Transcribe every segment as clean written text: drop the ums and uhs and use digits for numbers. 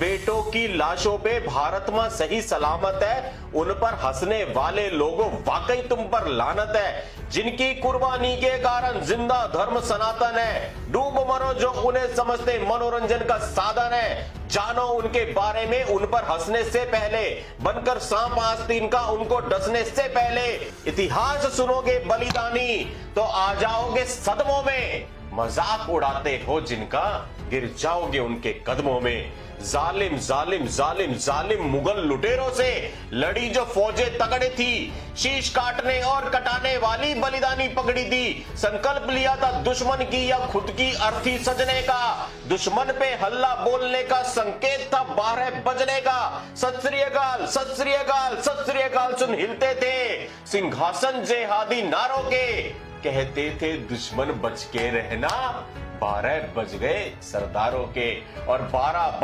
बेटों की लाशों पे भारत में सही सलामत है, उन पर हंसने वाले लोगों वाकई तुम पर लानत है। जिनकी कुर्बानी के कारण जिंदा धर्म सनातन है, डूब मरो जो उन्हें समझते मनोरंजन का साधन है। जानो उनके बारे में, उन पर हंसने से पहले बनकर सांप आस्तीन का उनको डसने से पहले। इतिहास सुनोगे बलिदानी तो आ जाओगे सदमों में। मजाक उड़ाते हो जिनका, गिर जाओगे उनके कदमों में। जालिम जालिम जालिम जालिम मुगल लुटेरों से लड़ी जो फौजें तगड़े थी, शीश काटने और कटाने वाली बलिदानी पकड़ी थी। संकल्प लिया था दुश्मन की या खुद की अर्थी सजने का। दुश्मन पे हल्ला बोलने का संकेत था 12 बजने का। सत श्री अकाल सत श्री अकाल सत श्री अकाल सुन हिलते थे सिंहासन जेहादी नारों के। कहते थे दुश्मन बच के रहना, 12 बज गए सरदारों के। और 12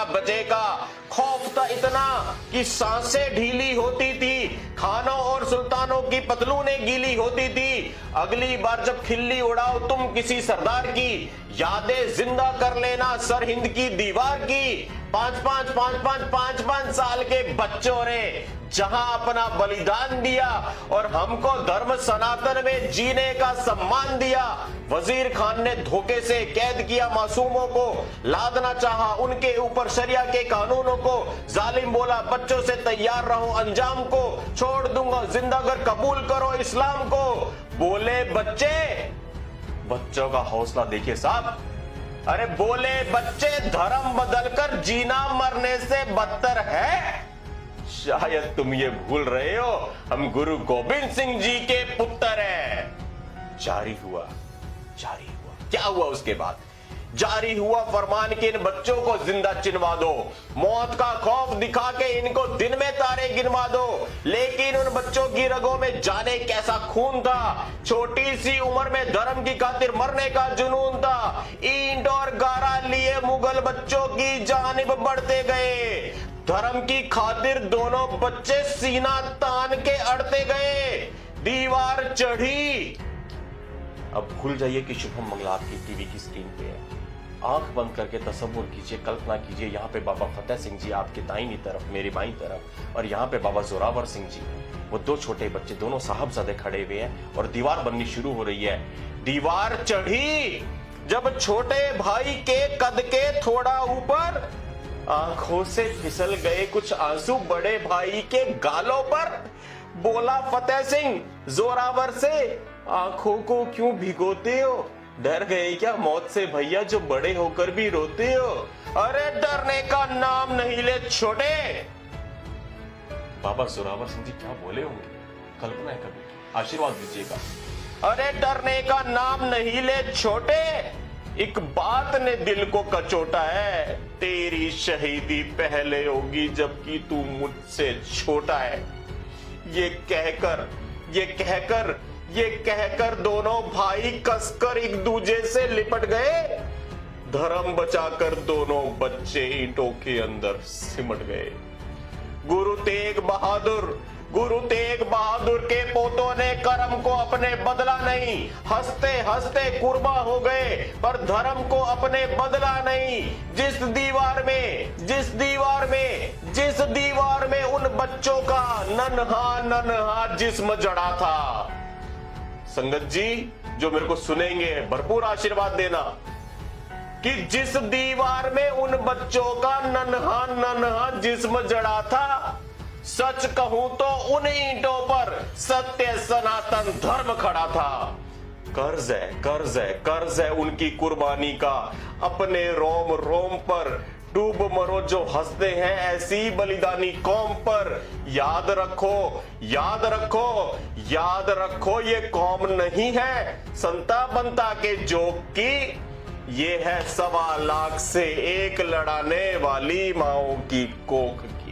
बजे का खौफ था इतना कि सांसें ढीली होती थी, खानों और सुल्तानों की पतलूनें गीली होती थी। अगली बार जब खिल्ली उड़ाओ तुम किसी सरदार की, यादें जिंदा कर लेना सर हिंद की दीवार की। 5 साल के बच्चों ने जहां अपना बलिदान दिया और हमको धर्म सनातन में जीने का सम्मान दिया। वजीर खान ने धोखे से कैद किया मासूमों को, लादना चाहा उनके ऊपर शरिया के कानूनों को। जालिम बोला बच्चों से तैयार रहो अंजाम को, छोड़ दूंगा जिंदा अगर कबूल करो इस्लाम को। बोले बच्चों का हौसला देखिए साहब। अरे बोले बच्चे धर्म बदलकर जीना मरने से बदतर है। शायद तुम ये भूल रहे हो हम गुरु गोविंद सिंह जी के पुत्र हैं। जारी हुआ क्या हुआ उसके बाद? जारी हुआ फरमान कि इन बच्चों को जिंदा चिनवा दो, मौत का खौफ दिखा के इनको दिन में तारे गिनवा दो। लेकिन उन बच्चों की रगों में जाने कैसा खून था, छोटी सी उम्र में धर्म की खातिर मरने का जुनून था। ईंट और गारा लिए मुगल बच्चों की जानिब बढ़ते गए। धर्म की खातिर दोनों बच्चे सीना तान के अड़ते गए। दीवार चढ़ी। अब भूल जाइए कि शुभम मंगला आपकी टीवी की स्क्रीन पे है। आंख बंद करके तसव्वुर कीजिए, कल्पना कीजिए, यहाँ पे बाबा फतेह सिंह जी आपकी दाहिनी तरफ, मेरी बाईं तरफ, और यहाँ पे बाबा जोरावर सिंह जी, वो 2 छोटे बच्चे, दोनों साहबजादे खड़े हुए हैं और दीवार बननी शुरू हो रही है। दीवार चढ़ी जब छोटे भाई के कद के थोड़ा ऊपर, आंखों से फिसल गए कुछ आंसू बड़े भाई के गालों पर। बोला फतेह सिंह जोरावर से, आंखों को क्यों भिगोते हो? डर गए क्या मौत से भैया जो बड़े होकर भी रोते हो? अरे डरने का नाम नहीं ले छोटे। बाबा जोरावर सिंह जी क्या बोले होंगे, कल्पना है कभी, आशीर्वाद दीजिएगा। अरे डरने का नाम नहीं ले छोटे, एक बात ने दिल को कचोटा है, तेरी शहीदी पहले होगी जबकि तू मुझसे छोटा है। ये कहकर दोनों भाई कसकर एक दूजे से लिपट गए। धर्म बचाकर दोनों बच्चे ईंटों के अंदर सिमट गए। गुरु तेग बहादुर के पोतों ने कर्म को अपने बदला नहीं, हंसते हंसते कुर्बा हो गए पर धर्म को अपने बदला नहीं। जिस दीवार में उन बच्चों का नन्हा जिस्म जड़ा था। संगत जी जो मेरे को सुनेंगे भरपूर आशीर्वाद देना कि जिस दीवार में उन बच्चों का नन्हा जिस्म जड़ा था, सच कहूं तो उन ईंटों पर सत्य सनातन धर्म खड़ा था। कर्ज है उनकी कुर्बानी का रौम रोम पर। डूब मरो जो हंसते हैं ऐसी बलिदानी कौम पर। याद रखो ये कौम नहीं है संता बनता के जोक की, ये है 1.25 लाख से एक लड़ाने वाली माओं की कोख की।